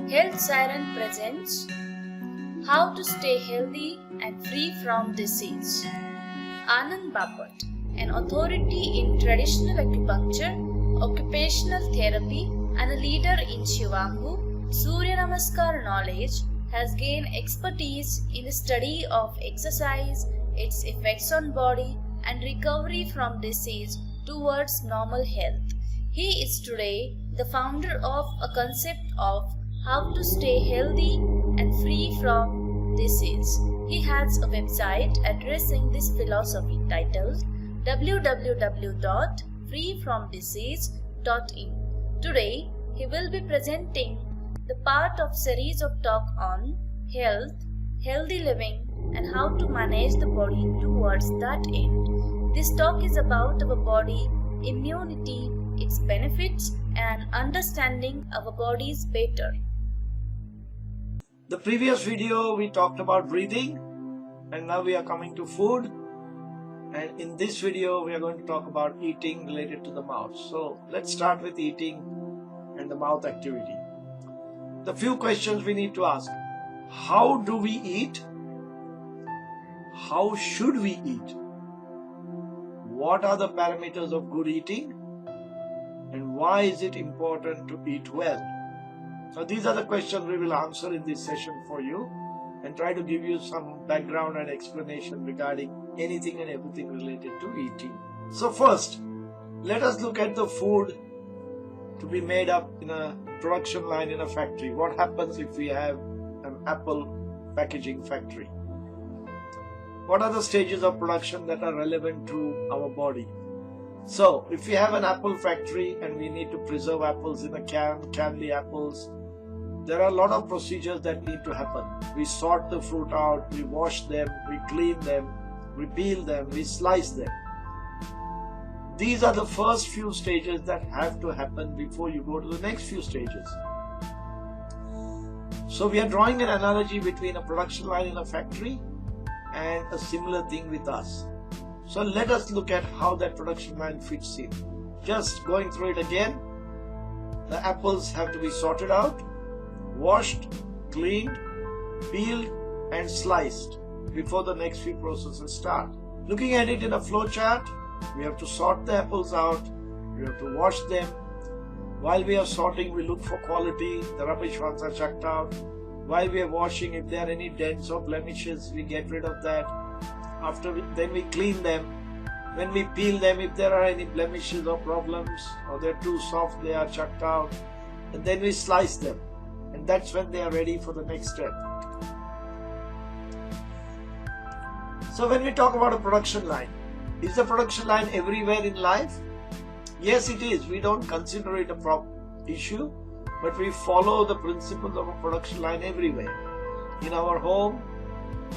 Health Siren presents How to Stay Healthy and Free from Disease. Anand Bapat, an authority in traditional acupuncture, occupational therapy, and a leader in Shivambu, Surya Namaskar knowledge, has gained expertise in the study of exercise, its effects on body, and recovery from disease towards normal health. He is today the founder of a concept of how to stay healthy and free from disease. He has a website addressing this philosophy titled www.freefromdisease.in. Today, he will be presenting the part of series of talk on health, healthy living, and how to manage the body towards that end. This talk is about our body, immunity, its benefits, and understanding our bodies better. The previous video we talked about breathing, and now we are coming to food, and in this video we are going to talk about eating related to the mouth. So let's start with eating and the mouth activity. The few questions we need to ask: how do we eat? How should we eat? What are the parameters of good eating? And why is it important to eat well? So these are the questions we will answer in this session for you and try to give you some background and explanation regarding anything and everything related to eating. So first, let us look at the food to be made up in a production line in a factory. What happens if we have an apple packaging factory? What are the stages of production that are relevant to our body? So, if we have an apple factory and we need to preserve apples in a can the apples, there are a lot of procedures that need to happen. We sort the fruit out, we wash them, we clean them, we peel them, we slice them. These are the first few stages that have to happen before you go to the next few stages. So we are drawing an analogy between a production line in a factory and a similar thing with us. So let us look at how that production line fits in. Just going through it again, the apples have to be sorted out, washed, cleaned, peeled and sliced before the next few processes start. Looking at it in a flow chart, we have to sort the apples out, we have to wash them. While we are sorting, we look for quality, the rubbish ones are chucked out. While we are washing, if there are any dents or blemishes, we get rid of that. Then we clean them. When we peel them, if there are any blemishes or problems or they're too soft, they are chucked out. And then we slice them. And that's when they are ready for the next step. So when we talk about a production line, is the production line everywhere in life? Yes, it is. We don't consider it a issue, but we follow the principles of a production line everywhere. In our home,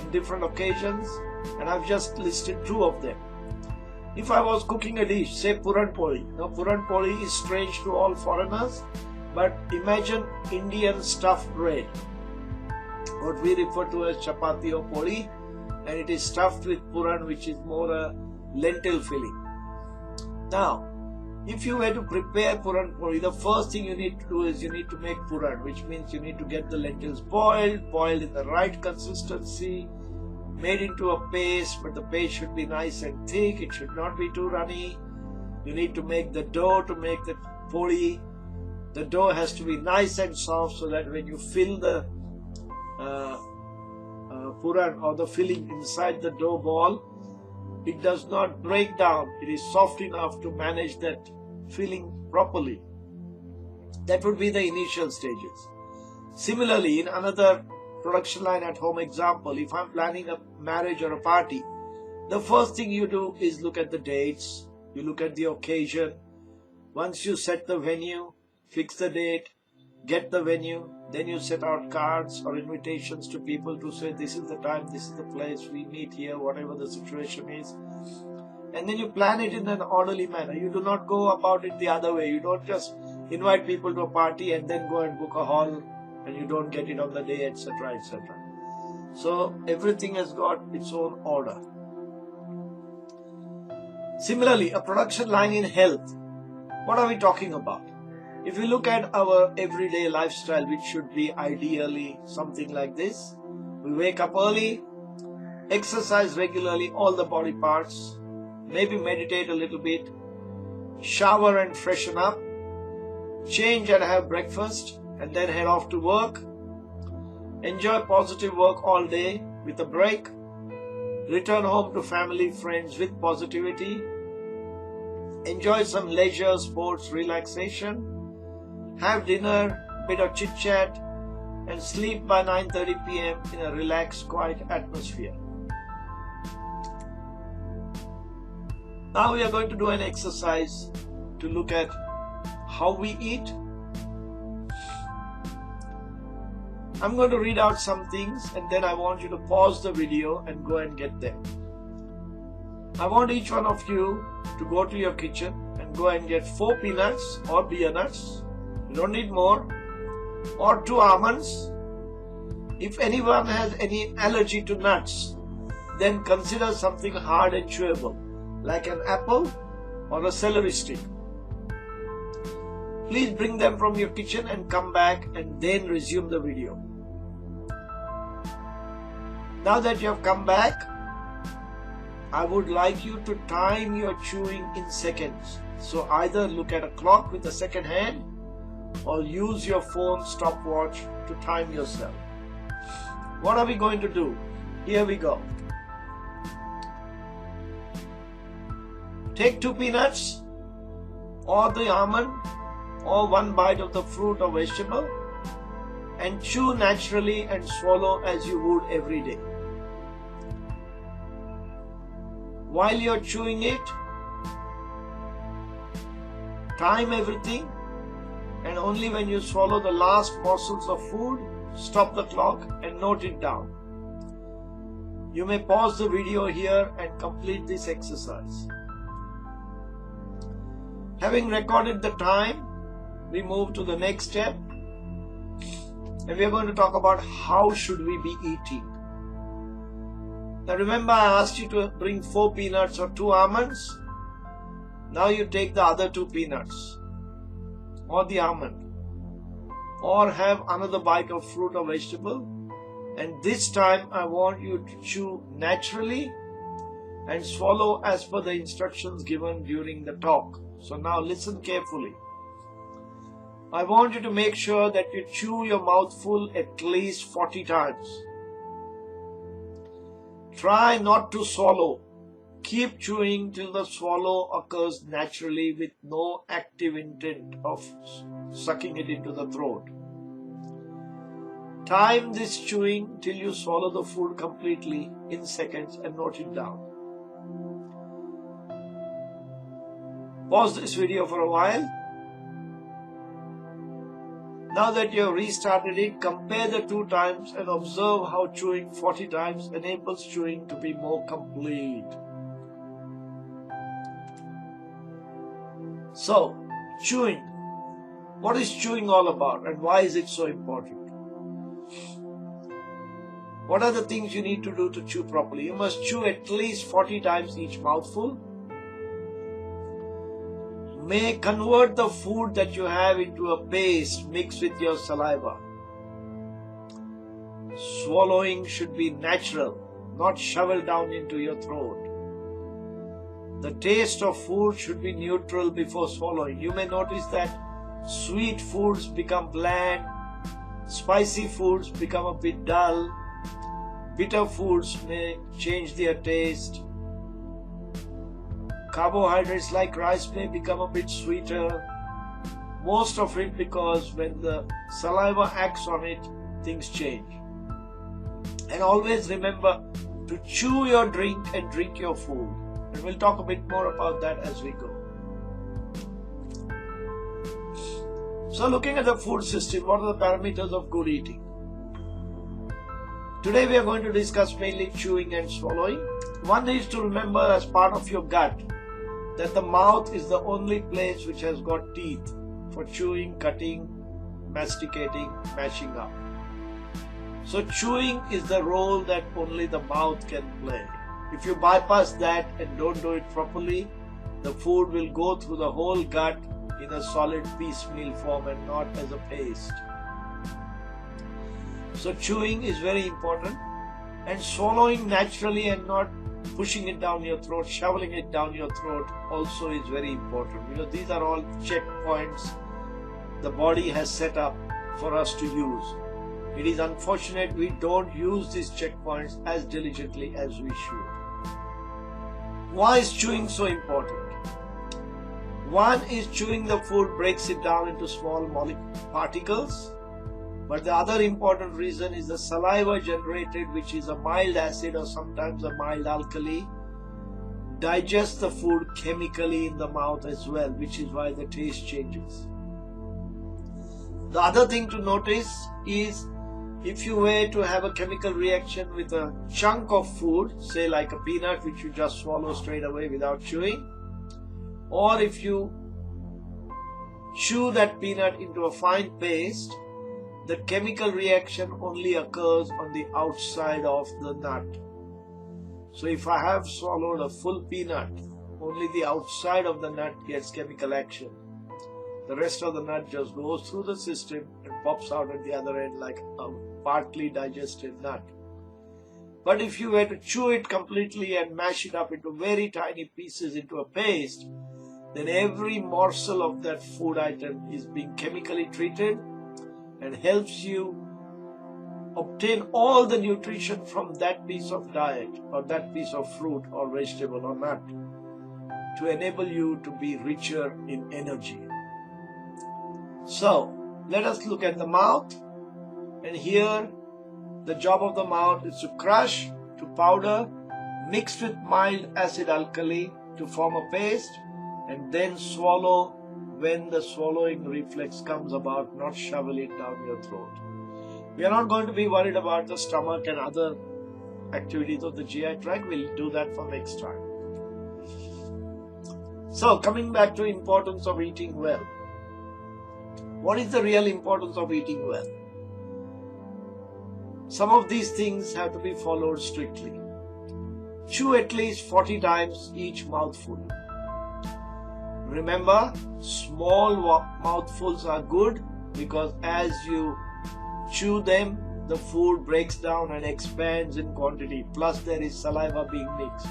in different occasions, and I've just listed two of them. If I was cooking a dish, say Puran Poli. Now Puran Poli is strange to all foreigners, but imagine Indian stuffed bread, what we refer to as chapati or poli, and it is stuffed with Puran, which is more a lentil filling. Now, if you were to prepare Puran Poli, the first thing you need to do is you need to make Puran, which means you need to get the lentils boiled in the right consistency, made into a paste, but the paste should be nice and thick, it should not be too runny. You need to make the dough to make the poli. The dough has to be nice and soft so that when you fill the puran or the filling inside the dough ball, it does not break down. It is soft enough to manage that filling properly. That would be the initial stages. Similarly, in another production line at home example, if I'm planning a marriage or a party, the first thing you do is look at the dates, you look at the occasion. Once you set the venue, fix the date, get the venue, then you set out cards or invitations to people to say this is the time, this is the place, we meet here, whatever the situation is. And then you plan it in an orderly manner. You do not go about it the other way. You don't just invite people to a party and then go and book a hall and you don't get it on the day, etc., etc. So everything has got its own order. Similarly, a production line in health. What are we talking about? If you look at our everyday lifestyle, which should be ideally something like this, we wake up early, exercise regularly all the body parts, maybe meditate a little bit, shower and freshen up, change and have breakfast, and then head off to work. Enjoy positive work all day with a break. Return home to family, friends with positivity. Enjoy some leisure, sports, relaxation. Have dinner, bit of chit chat, and sleep by 9:30 p.m. in a relaxed, quiet atmosphere. Now we are going to do an exercise to look at how we eat. I'm going to read out some things and then I want you to pause the video and go and get them. I want each one of you to go to your kitchen and go and get 4 peanuts or beer nuts. You don't need more. Or 2 almonds. If anyone has any allergy to nuts, then consider something hard and chewable, like an apple or a celery stick. Please bring them from your kitchen and come back and then resume the video. Now that you have come back, I would like you to time your chewing in seconds. So either look at a clock with the second hand or use your phone stopwatch to time yourself. What are we going to do? Here we go. Take 2 peanuts or the almond or 1 bite of the fruit or vegetable and chew naturally and swallow as you would every day. While you're chewing it, time everything, and only when you swallow the last morsels of food, stop the clock and note it down. You may pause the video here and complete this exercise. Having recorded the time, we move to the next step, and we are going to talk about how should we be eating. Now remember, I asked you to bring 4 peanuts or 2 almonds. Now you take the other 2 peanuts or the almond, or have another bite of fruit or vegetable, and this time I want you to chew naturally and swallow as per the instructions given during the talk. So now listen carefully. I want you to make sure that you chew your mouth full at least 40 times. Try not to swallow. Keep chewing till the swallow occurs naturally with no active intent of sucking it into the throat. Time this chewing till you swallow the food completely in seconds and note it down. Pause this video for a while. Now that you have restarted it, compare the 2 times and observe how chewing 40 times enables chewing to be more complete. So, chewing. What is chewing all about and why is it so important? What are the things you need to do to chew properly? You must chew at least 40 times each mouthful. May convert the food that you have into a paste mixed with your saliva. Swallowing should be natural, not shoveled down into your throat. The taste of food should be neutral before swallowing. You may notice that sweet foods become bland, spicy foods become a bit dull, bitter foods may change their taste. Carbohydrates like rice may become a bit sweeter. Most of it because when the saliva acts on it, things change. And always remember to chew your drink and drink your food. And we'll talk a bit more about that as we go. So looking at the food system, what are the parameters of good eating? Today we are going to discuss mainly chewing and swallowing. One is to remember as part of your gut that the mouth is the only place which has got teeth for chewing, cutting, masticating, mashing up. So chewing is the role that only the mouth can play. If you bypass that and don't do it properly, the food will go through the whole gut in a solid piecemeal form and not as a paste. So chewing is very important, and swallowing naturally and not pushing it down your throat, shoveling it down your throat also is very important, because these are all checkpoints the body has set up for us to use. It is unfortunate we don't use these checkpoints as diligently as we should. Why is chewing so important? One is chewing the food breaks it down into small particles. But the other important reason is the saliva generated, which is a mild acid or sometimes a mild alkali, digests the food chemically in the mouth as well, which is why the taste changes. The other thing to notice is if you were to have a chemical reaction with a chunk of food, say like a peanut which you just swallow straight away without chewing, or if you chew that peanut into a fine paste, the chemical reaction only occurs on the outside of the nut. So if I have swallowed a full peanut, only the outside of the nut gets chemical action. The rest of the nut just goes through the system and pops out at the other end like a partly digested nut. But if you were to chew it completely and mash it up into very tiny pieces into a paste, then every morsel of that food item is being chemically treated and helps you obtain all the nutrition from that piece of diet or that piece of fruit or vegetable or nut to enable you to be richer in energy. So, let us look at the mouth, and here the job of the mouth is to crush to powder, mix with mild acid alkali to form a paste, and then swallow when the swallowing reflex comes about, not shovel it down your throat. We are not going to be worried about the stomach and other activities of the GI tract. We'll do that for next time. So, coming back to importance of eating well. What is the real importance of eating well? Some of these things have to be followed strictly. Chew at least 40 times each mouthful. Remember, small mouthfuls are good because as you chew them, the food breaks down and expands in quantity. Plus, there is saliva being mixed.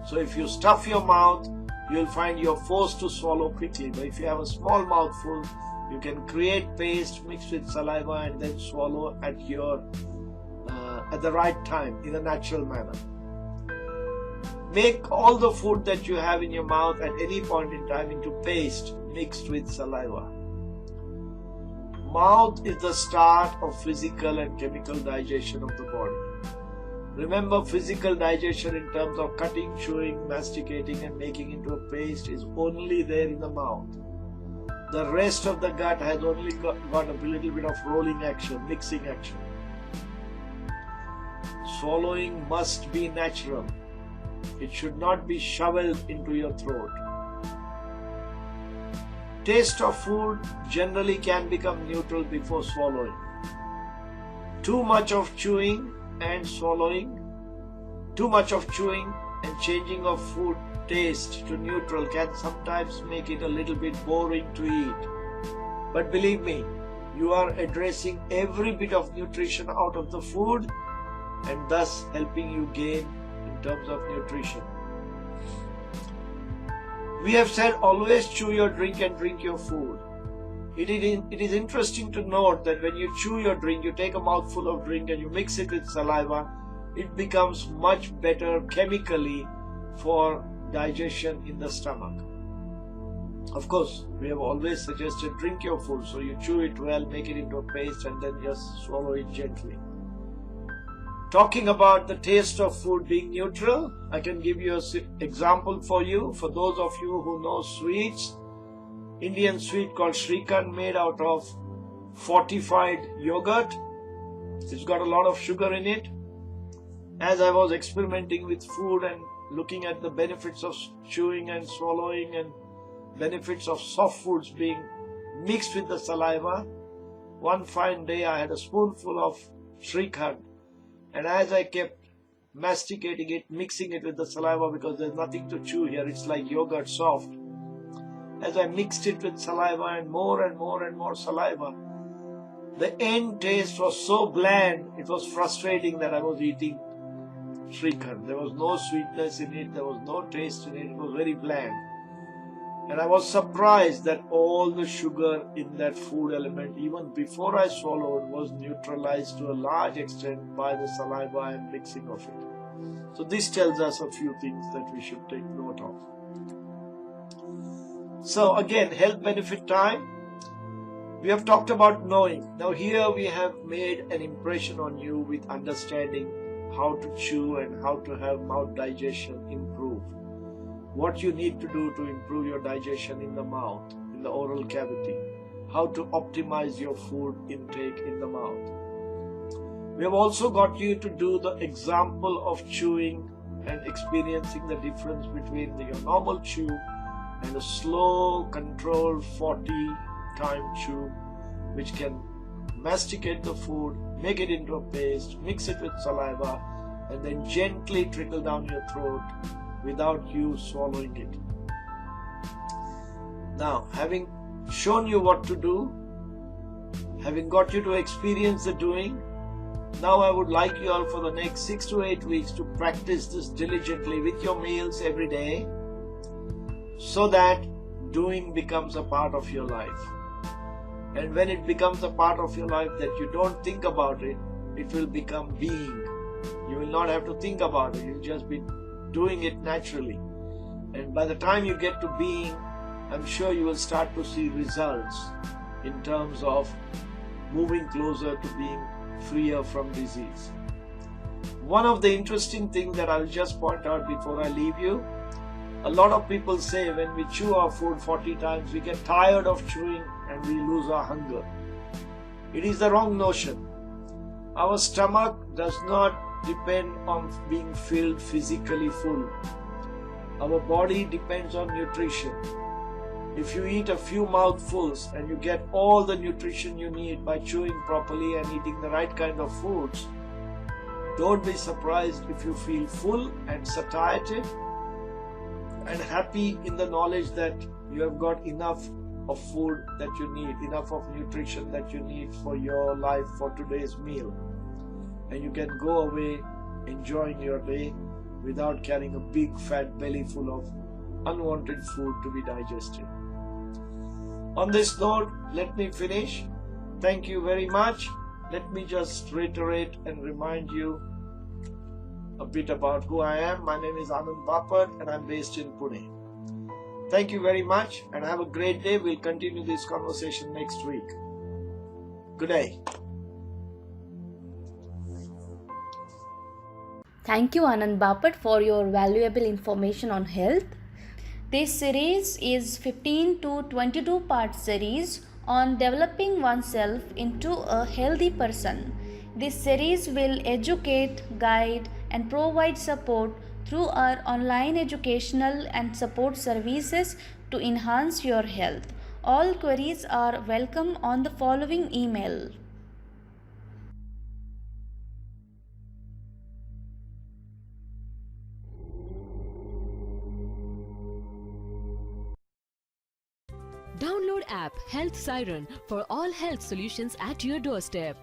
So if you stuff your mouth, you'll find you're forced to swallow quickly. But if you have a small mouthful, you can create paste mixed with saliva and then swallow at the right time in a natural manner. Make all the food that you have in your mouth at any point in time into paste mixed with saliva. Mouth is the start of physical and chemical digestion of the body. Remember, physical digestion in terms of cutting, chewing, masticating and making into a paste is only there in the mouth. The rest of the gut has only got a little bit of rolling action, mixing action. Swallowing must be natural. It should not be shoveled into your throat. Taste of food generally can become neutral before swallowing. Too much of chewing and changing of food taste to neutral can sometimes make it a little bit boring to eat. But believe me, you are addressing every bit of nutrition out of the food and thus helping you gain in terms of nutrition. We have said always chew your drink and drink your food. It is interesting to note that when you chew your drink, you take a mouthful of drink and you mix it with saliva, it becomes much better chemically for digestion in the stomach. Of course, we have always suggested drink your food, so you chew it well, make it into a paste and then just swallow it gently. Talking about the taste of food being neutral, I can give you an example for you. For those of you who know sweets, Indian sweet called Siren made out of fortified yogurt. It's got a lot of sugar in it. As I was experimenting with food and looking at the benefits of chewing and swallowing and benefits of soft foods being mixed with the saliva, one fine day I had a spoonful of Siren. And as I kept masticating it, mixing it with the saliva because there's nothing to chew here, it's like yogurt soft. as I mixed it with saliva and more and more and more saliva, the end taste was so bland, it was frustrating that I was eating Srikhand. There was no sweetness in it, there was no taste in it, it was very bland. And I was surprised that all the sugar in that food element, even before I swallowed, was neutralized to a large extent by the saliva and mixing of it. So this tells us a few things that we should take note of. So again, health benefit time. We have talked about knowing. Now here we have made an impression on you with understanding how to chew and how to have mouth digestion improve. What you need to do to improve your digestion in the mouth, in the oral cavity. How to optimize your food intake in the mouth. We have also got you to do the example of chewing and experiencing the difference between your normal chew and a slow, controlled 40-time chew, which can masticate the food, make it into a paste, mix it with saliva, and then gently trickle down your throat without you swallowing it. Now, having shown you what to do, having got you to experience the doing, now I would like you all for the next 6 to 8 weeks to practice this diligently with your meals every day, so that doing becomes a part of your life. And when it becomes a part of your life that you don't think about it, it will become being. You will not have to think about it, you'll just be doing it naturally. And by the time you get to being, I'm sure you will start to see results in terms of moving closer to being freer from disease. One of the interesting things that I'll just point out before I leave you, a lot of people say when we chew our food 40 times, we get tired of chewing and we lose our hunger. It is the wrong notion. Our stomach does not depend on being filled physically full. Our body depends on nutrition. If you eat a few mouthfuls and you get all the nutrition you need by chewing properly and eating the right kind of foods, don't be surprised if you feel full and satiated and happy in the knowledge that you have got enough of food that you need, enough of nutrition that you need for your life for today's meal. And you can go away enjoying your day without carrying a big fat belly full of unwanted food to be digested. On this note, let me finish. Thank you very much. Let me just reiterate and remind you a bit about who I am. My name is Anand Bapat and I'm based in Pune. Thank you very much and have a great day. We'll continue this conversation next week. Good day. Thank you, Anand Bapat, for your valuable information on health. This series is 15 to 22 part series on developing oneself into a healthy person. This series will educate, guide, and provide support through our online educational and support services to enhance your health. All queries are welcome on the following email. Download app Health Siren for all health solutions at your doorstep.